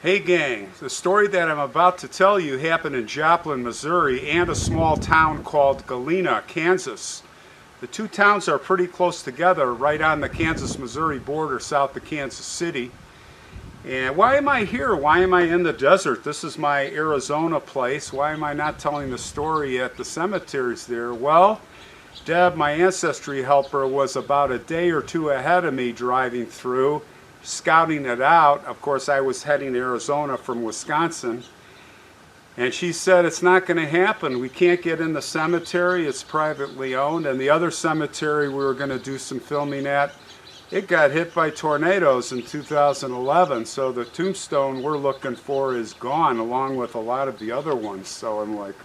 Hey gang, the story that I'm about to tell you happened in Joplin, Missouri and a small town called Galena, Kansas. The two towns are pretty close together, right on the Kansas-Missouri border south of Kansas City. And why am I here? Why am I in the desert? This is my Arizona place. Why am I not telling the story at the cemeteries there? Well, Deb, my ancestry helper, was about a day or two ahead of me driving through, scouting it out. Of course, I was heading to Arizona from Wisconsin. And she said, it's not going to happen. We can't get in the cemetery. It's privately owned. And the other cemetery we were going to do some filming at, it got hit by tornadoes in 2011. So the tombstone we're looking for is gone, along with a lot of the other ones. So I'm like,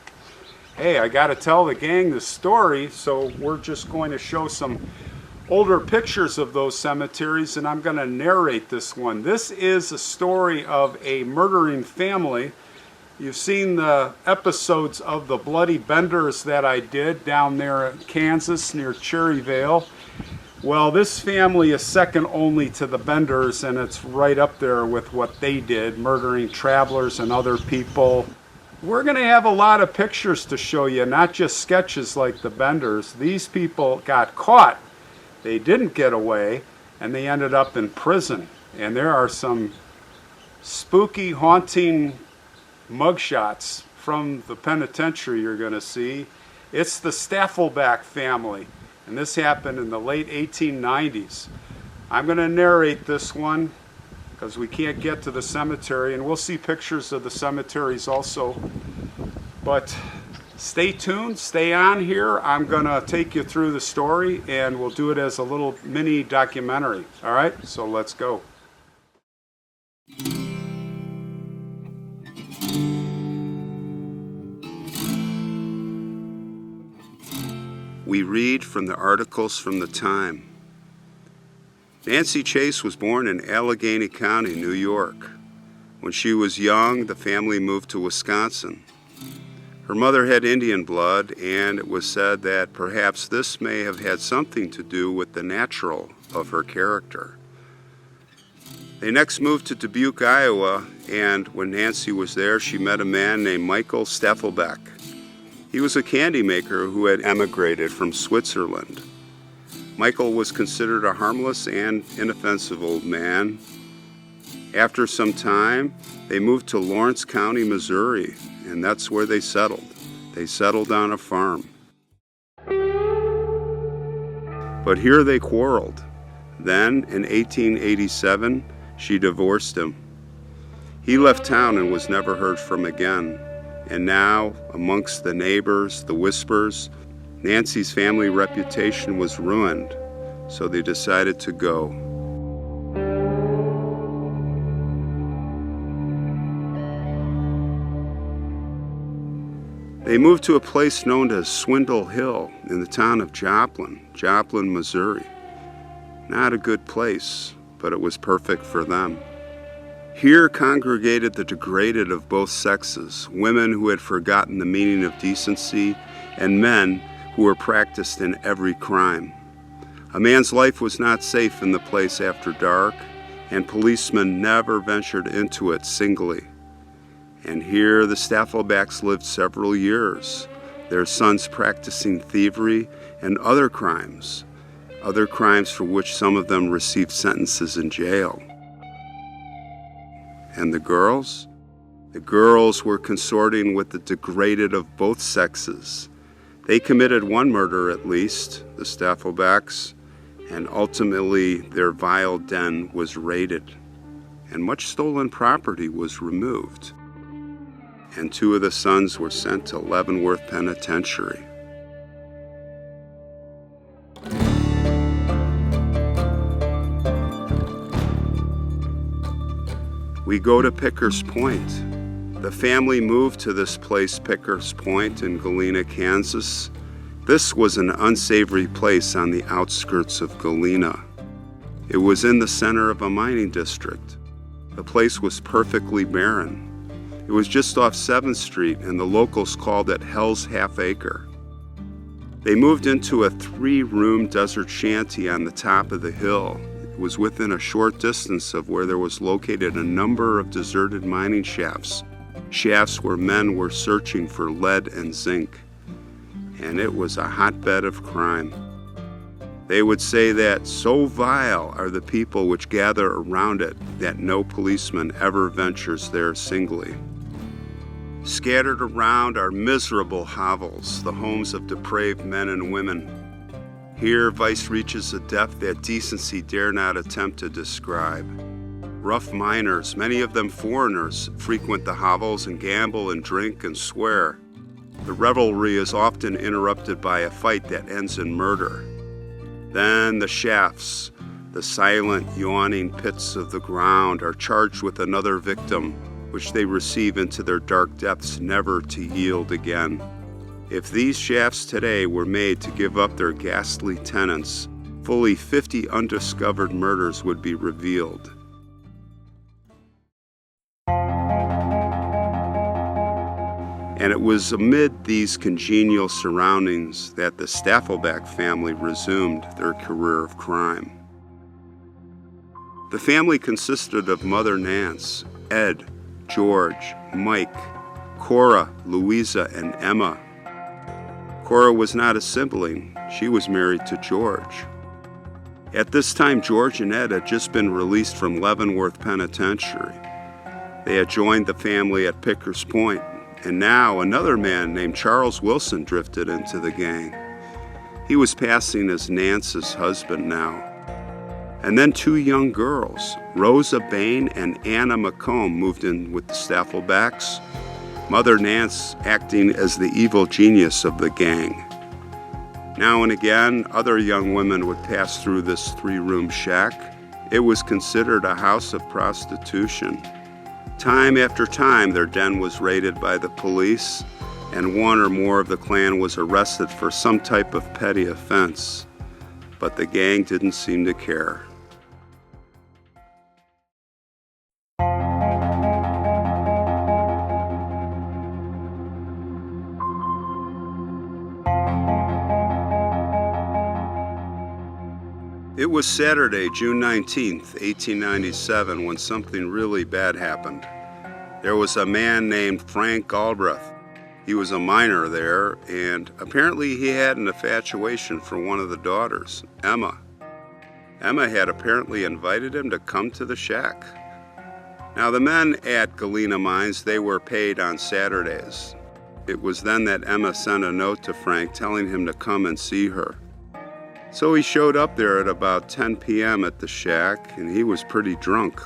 hey, I got to tell the gang this story. So we're just going to show some older pictures of those cemeteries, and I'm going to narrate this one. This is a story of a murdering family. You've seen the episodes of the Bloody Benders that I did down there in Kansas near Cherryvale. Well, this family is second only to the Benders, and it's right up there with what they did, murdering travelers and other people. We're going to have a lot of pictures to show you, not just sketches like the Benders. These people got caught. They didn't get away, and they ended up in prison. And there are some spooky, haunting mugshots from the penitentiary you're going to see. It's the Staffleback family, and this happened in the late 1890s. I'm going to narrate this one because we can't get to the cemetery, and we'll see pictures of the cemeteries also. But stay tuned, stay on here. I'm going to take you through the story, and we'll do it as a little mini documentary. All right, so let's go. We read from the articles from the time. Nancy Chase was born in Allegheny County, New York. When she was young, the family moved to Wisconsin. Her mother had Indian blood, and it was said that perhaps this may have had something to do with the natural of her character. They next moved to Dubuque, Iowa, and when Nancy was there, she met a man named Michael Staffleback. He was a candy maker who had emigrated from Switzerland. Michael was considered a harmless and inoffensive old man. After some time, they moved to Lawrence County, Missouri, and that's where they settled. They settled on a farm. But here they quarreled. Then, in 1887, she divorced him. He left town and was never heard from again. And now, amongst the neighbors, the whispers, Nancy's family reputation was ruined, so they decided to go. They moved to a place known as Swindle Hill in the town of Joplin, Missouri. Not a good place, but it was perfect for them. Here congregated the degraded of both sexes, women who had forgotten the meaning of decency, and men who were practiced in every crime. A man's life was not safe in the place after dark, and policemen never ventured into it singly. And here the Stafflebacks lived several years, their sons practicing thievery and other crimes for which some of them received sentences in jail. And the girls? The girls were consorting with the degraded of both sexes. They committed one murder at least, the Stafflebacks, and ultimately their vile den was raided, and much stolen property was removed. And two of the sons were sent to Leavenworth Penitentiary. We go to Pickers Point. The family moved to this place, Pickers Point, in Galena, Kansas. This was an unsavory place on the outskirts of Galena. It was in the center of a mining district. The place was perfectly barren. It was just off 7th Street, and the locals called it Hell's Half Acre. They moved into a 3-room desert shanty on the top of the hill. It was within a short distance of where there was located a number of deserted mining shafts, shafts where men were searching for lead and zinc. And it was a hotbed of crime. They would say that so vile are the people which gather around it that no policeman ever ventures there singly. Scattered around are miserable hovels, the homes of depraved men and women. Here vice reaches a depth that decency dare not attempt to describe. Rough miners, many of them foreigners, frequent the hovels and gamble and drink and swear. The revelry is often interrupted by a fight that ends in murder. Then the shafts, the silent, yawning pits of the ground, are charged with another victim, which they receive into their dark depths, never to yield again. If these shafts today were made to give up their ghastly tenants, fully 50 undiscovered murders would be revealed. And it was amid these congenial surroundings that the Staffleback family resumed their career of crime. The family consisted of Mother Nance, Ed, George, Mike, Cora, Louisa, and Emma. Cora was not a sibling. She was married to George. At this time, George and Ed had just been released from Leavenworth Penitentiary. They had joined the family at Pickers Point, and now another man named Charles Wilson drifted into the gang. He was passing as Nance's husband now. And then two young girls, Rosa Bain and Anna McComb, moved in with the Stafflebacks, Mother Nance acting as the evil genius of the gang. Now and again, other young women would pass through this three-room shack. It was considered a house of prostitution. Time after time, their den was raided by the police, and one or more of the clan was arrested for some type of petty offense. But the gang didn't seem to care. It was Saturday, June 19th, 1897, when something really bad happened. There was a man named Frank Galbraith. He was a miner there, and apparently he had an infatuation for one of the daughters, Emma. Emma had apparently invited him to come to the shack. Now, the men at Galena Mines, they were paid on Saturdays. It was then that Emma sent a note to Frank telling him to come and see her. So he showed up there at about 10 p.m. at the shack, and he was pretty drunk.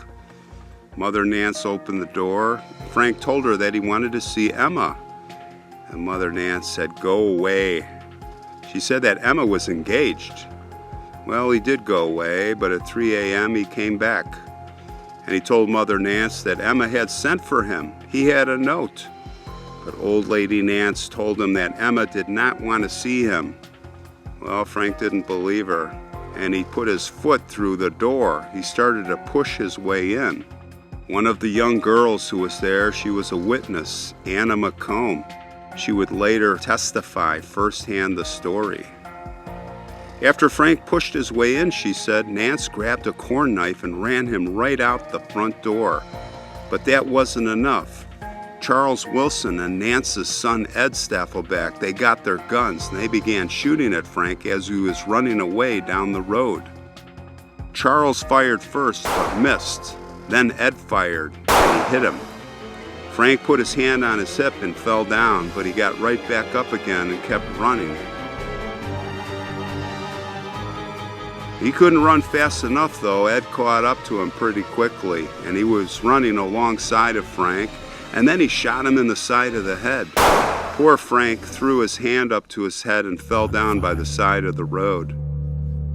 Mother Nance opened the door. Frank told her that he wanted to see Emma. And Mother Nance said, "Go away." She said that Emma was engaged. Well, he did go away, but at 3 a.m. he came back. And he told Mother Nance that Emma had sent for him. He had a note. But Old Lady Nance told him that Emma did not want to see him. Well, Frank didn't believe her, and he put his foot through the door. He started to push his way in. One of the young girls who was there, she was a witness, Anna McComb. She would later testify firsthand the story. After Frank pushed his way in, she said, Nance grabbed a corn knife and ran him right out the front door. But that wasn't enough. Charles Wilson and Nance's son Ed Staffleback, they got their guns and they began shooting at Frank as he was running away down the road. Charles fired first but missed. Then Ed fired and he hit him. Frank put his hand on his hip and fell down, but he got right back up again and kept running. He couldn't run fast enough though. Ed caught up to him pretty quickly, and he was running alongside of Frank. And then he shot him in the side of the head. Poor Frank threw his hand up to his head and fell down by the side of the road.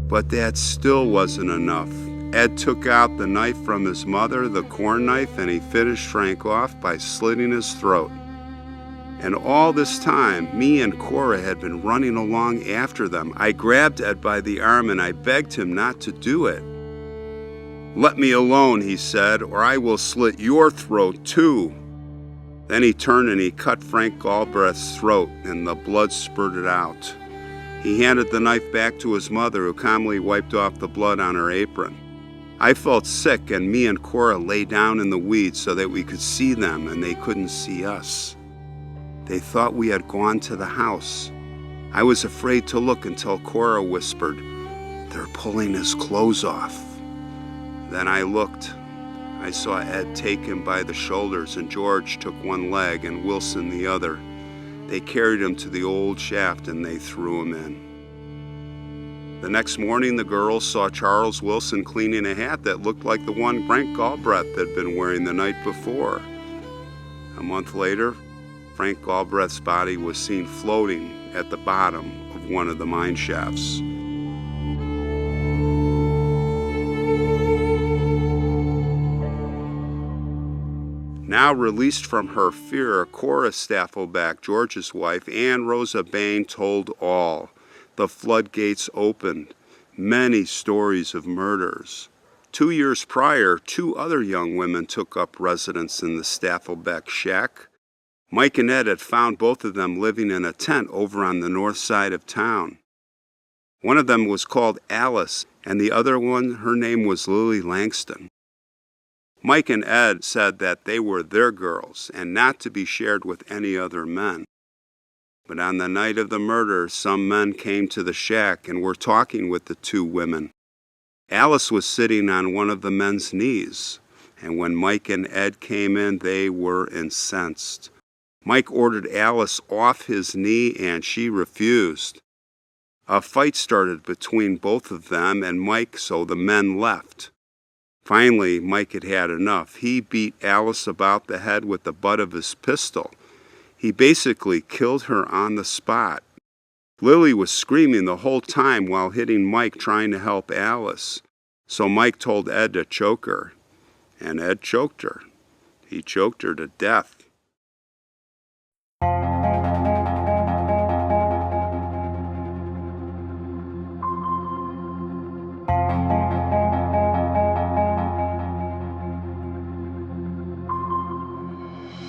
But that still wasn't enough. Ed took out the knife from his mother, the corn knife, and he finished Frank off by slitting his throat. And all this time, me and Cora had been running along after them. I grabbed Ed by the arm and I begged him not to do it. "Let me alone," he said, "or I will slit your throat too." Then he turned and he cut Frank Galbraith's throat, and the blood spurted out. He handed the knife back to his mother, who calmly wiped off the blood on her apron. I felt sick, and me and Cora lay down in the weeds so that we could see them and they couldn't see us. They thought we had gone to the house. I was afraid to look until Cora whispered, "They're pulling his clothes off." Then I looked. I saw Ed take him by the shoulders, and George took one leg and Wilson the other. They carried him to the old shaft and they threw him in. The next morning, the girls saw Charles Wilson cleaning a hat that looked like the one Frank Galbraith had been wearing the night before. A month later, Frank Galbraith's body was seen floating at the bottom of one of the mine shafts. Now released from her fear, Cora Staffleback, George's wife, and Rosa Bain told all. The floodgates opened. Many stories of murders. 2 years prior, 2 other young women took up residence in the Staffleback shack. Mike and Ed had found both of them living in a tent over on the north side of town. One of them was called Alice, and the other one, her name was Lily Langston. Mike and Ed said that they were their girls and not to be shared with any other men. But on the night of the murder, some men came to the shack and were talking with the 2 women. Alice was sitting on one of the men's knees, and when Mike and Ed came in, they were incensed. Mike ordered Alice off his knee, and she refused. A fight started between both of them and Mike, so the men left. Finally, Mike had had enough. He beat Alice about the head with the butt of his pistol. He basically killed her on the spot. Lily was screaming the whole time while hitting Mike trying to help Alice. So Mike told Ed to choke her, and Ed choked her. He choked her to death.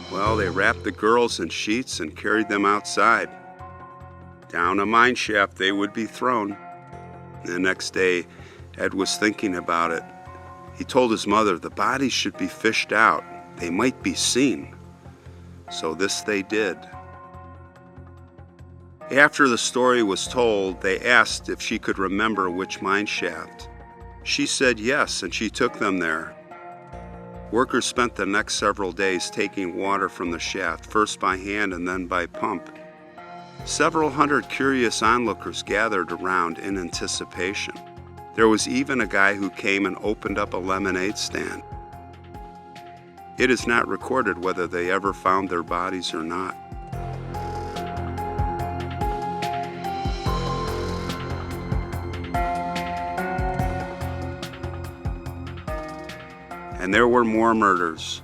Well, they wrapped the girls in sheets and carried them outside. Down a mine shaft they would be thrown. The next day, Ed was thinking about it. He told his mother the bodies should be fished out. They might be seen. So this they did. After the story was told, they asked if she could remember which mine shaft. She said yes, and she took them there. Workers spent the next several days taking water from the shaft, first by hand and then by pump. Several hundred curious onlookers gathered around in anticipation. There was even a guy who came and opened up a lemonade stand. It is not recorded whether they ever found their bodies or not. And there were more murders.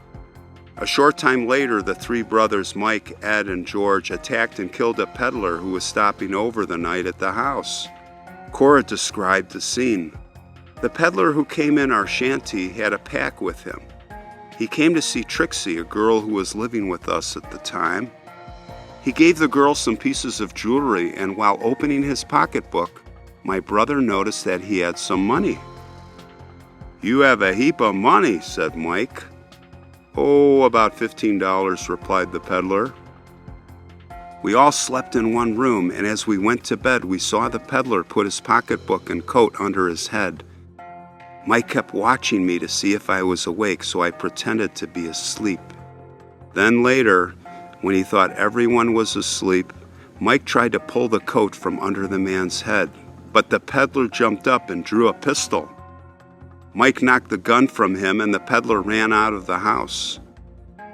A short time later, the 3 brothers, Mike, Ed, and George, attacked and killed a peddler who was stopping over the night at the house. Cora described the scene. The peddler who came in our shanty had a pack with him. He came to see Trixie, a girl who was living with us at the time. He gave the girl some pieces of jewelry, and while opening his pocketbook, my brother noticed that he had some money. "You have a heap of money," said Mike. "Oh, about $15, replied the peddler. We all slept in one room, and as we went to bed, we saw the peddler put his pocketbook and coat under his head. Mike kept watching me to see if I was awake, so I pretended to be asleep. Then later, when he thought everyone was asleep, Mike tried to pull the coat from under the man's head, but the peddler jumped up and drew a pistol. Mike knocked the gun from him, and the peddler ran out of the house.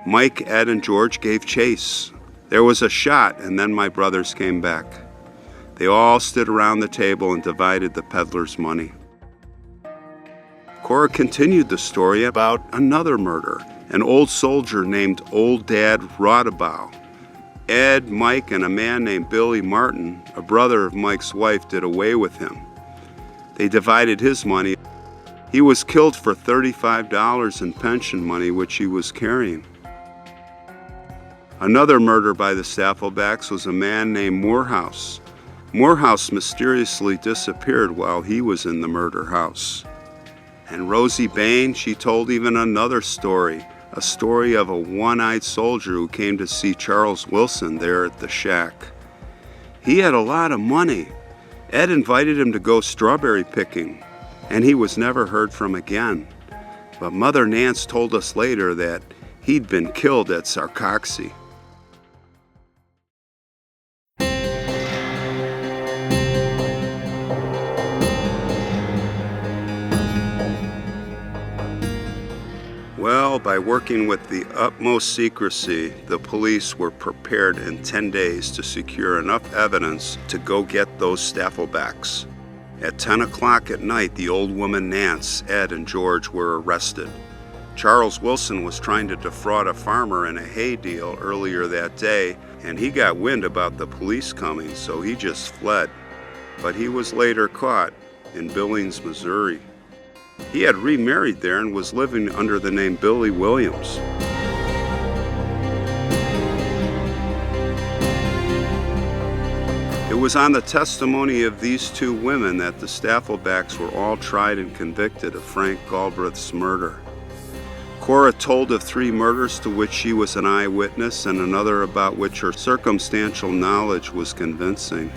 Mike, Ed, and George gave chase. There was a shot, and then my brothers came back. They all stood around the table and divided the peddler's money." Cora continued the story about another murder, an old soldier named Old Dad Rodabow. Ed, Mike, and a man named Billy Martin, a brother of Mike's wife, did away with him. They divided his money. He was killed for $35 in pension money, which he was carrying. Another murder by the Stafflebacks was a man named Morehouse. Morehouse mysteriously disappeared while he was in the murder house. And Rosie Bain, she told even another story, a story of a one-eyed soldier who came to see Charles Wilson there at the shack. He had a lot of money. Ed invited him to go strawberry picking, and he was never heard from again. But Mother Nance told us later that he'd been killed at Sarcoxy. Well, by working with the utmost secrecy, the police were prepared in 10 days to secure enough evidence to go get those Stafflebacks. At 10 o'clock at night, the old woman Nance, Ed, and George were arrested. Charles Wilson was trying to defraud a farmer in a hay deal earlier that day, and he got wind about the police coming, so he just fled. But he was later caught in Billings, Missouri. He had remarried there and was living under the name Billy Williams. It was on the testimony of these two women that the Stafflebacks were all tried and convicted of Frank Galbraith's murder. Cora told of 3 murders to which she was an eyewitness and another about which her circumstantial knowledge was convincing.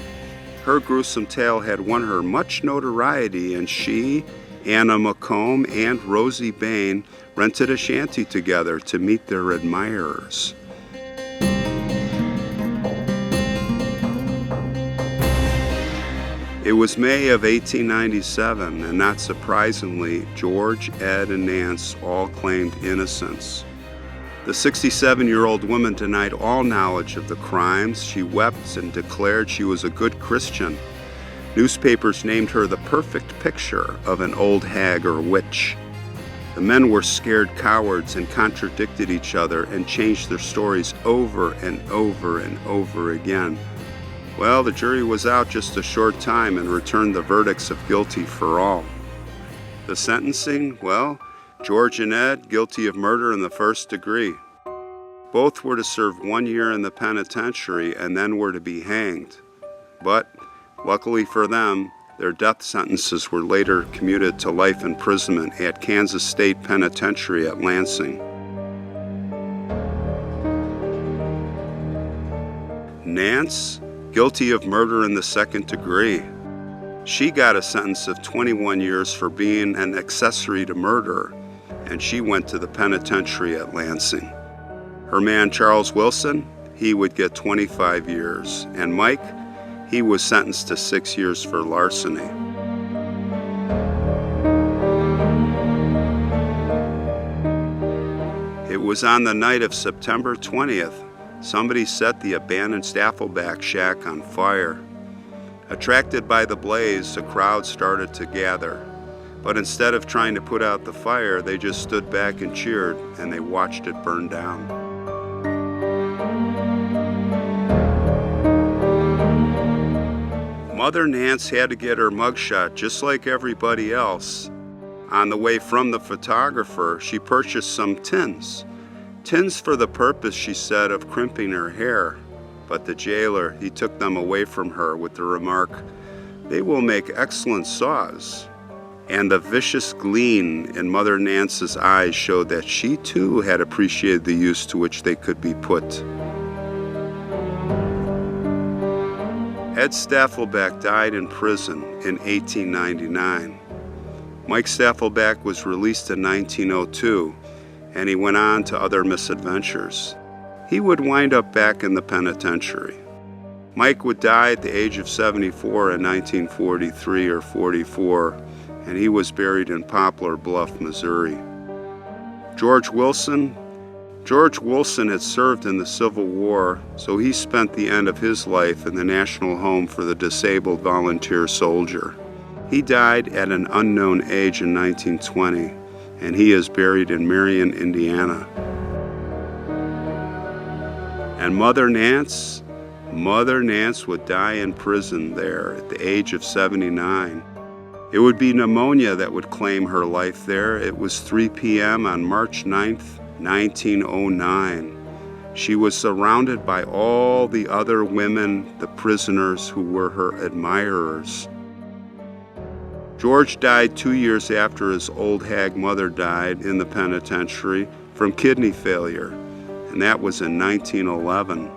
Her gruesome tale had won her much notoriety, and she, Anna McComb, and Rosie Bain rented a shanty together to meet their admirers. It was May of 1897, and not surprisingly, George, Ed, and Nance all claimed innocence. The 67-year-old woman denied all knowledge of the crimes. She wept and declared she was a good Christian. Newspapers named her the perfect picture of an old hag or witch. The men were scared cowards and contradicted each other and changed their stories over and over and over again. Well, the jury was out just a short time and returned the verdicts of guilty for all. The sentencing, well, George and Ed, guilty of murder in the first degree. Both were to serve 1 year in the penitentiary and then were to be hanged. But luckily for them, their death sentences were later commuted to life imprisonment at Kansas State Penitentiary at Lansing. Nance, guilty of murder in the second degree. She got a sentence of 21 years for being an accessory to murder, and she went to the penitentiary at Lansing. Her man, Charles Wilson, he would get 25 years, and Mike, he was sentenced to 6 years for larceny. It was on the night of September 20th. Somebody set the abandoned Staffleback shack on fire. Attracted by the blaze, a crowd started to gather. But instead of trying to put out the fire, they just stood back and cheered, and they watched it burn down. Mother Nance had to get her mugshot just like everybody else. On the way from the photographer, she purchased some tins. Tins for the purpose, she said, of crimping her hair. But the jailer, he took them away from her with the remark, "They will make excellent saws." And the vicious gleam in Mother Nance's eyes showed that she too had appreciated the use to which they could be put. Ed Staffleback died in prison in 1899. Mike Staffleback was released in 1902, and he went on to other misadventures. He would wind up back in the penitentiary. Mike would die at the age of 74 in 1943 or 44, and he was buried in Poplar Bluff, Missouri. George Wilson had served in the Civil War, so he spent the end of his life in the National Home for the Disabled Volunteer Soldier. He died at an unknown age in 1920, and he is buried in Marion, Indiana. And Mother Nance would die in prison there at the age of 79. It would be pneumonia that would claim her life there. It was 3 p.m. on March 9th, 1909. She was surrounded by all the other women, the prisoners who were her admirers. George died 2 years after his old hag mother died in the penitentiary from kidney failure, and that was in 1911.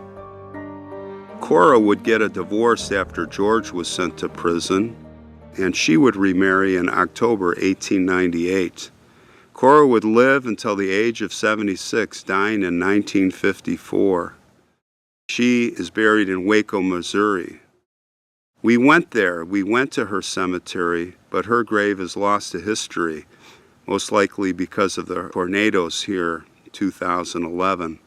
Cora would get a divorce after George was sent to prison, and she would remarry in October 1898. Cora would live until the age of 76, dying in 1954. She is buried in Waco, Missouri. We went there. We went to her cemetery, but her grave is lost to history, most likely because of the tornadoes here in 2011.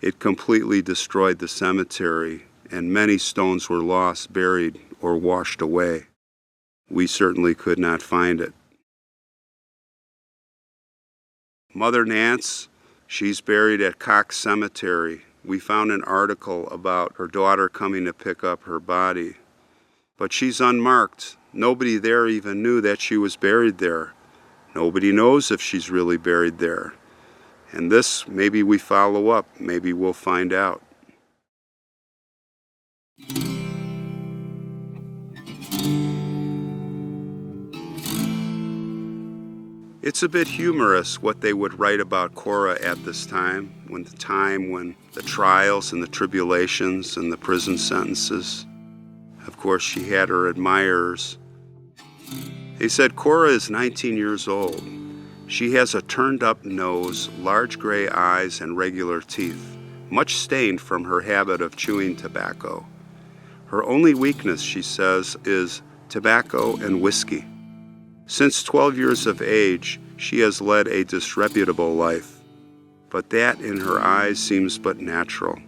It completely destroyed the cemetery, and many stones were lost, buried, or washed away. We certainly could not find it. Mother Nance, she's buried at Cox Cemetery. We found an article about her daughter coming to pick up her body. But she's unmarked. Nobody there even knew that she was buried there. Nobody knows if she's really buried there. And this, maybe we follow up. Maybe we'll find out. It's a bit humorous what they would write about Cora at this time when the trials and the tribulations and the prison sentences. Of course, she had her admirers. They said Cora is 19 years old. She has a turned-up nose, large gray eyes, and regular teeth, much stained from her habit of chewing tobacco. Her only weakness, she says, is tobacco and whiskey. Since 12 years of age, she has led a disreputable life, but that in her eyes seems but natural.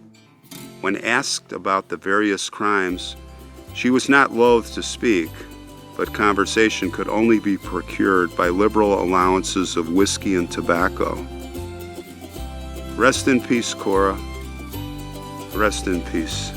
When asked about the various crimes, she was not loath to speak, but conversation could only be procured by liberal allowances of whiskey and tobacco. Rest in peace, Cora. Rest in peace.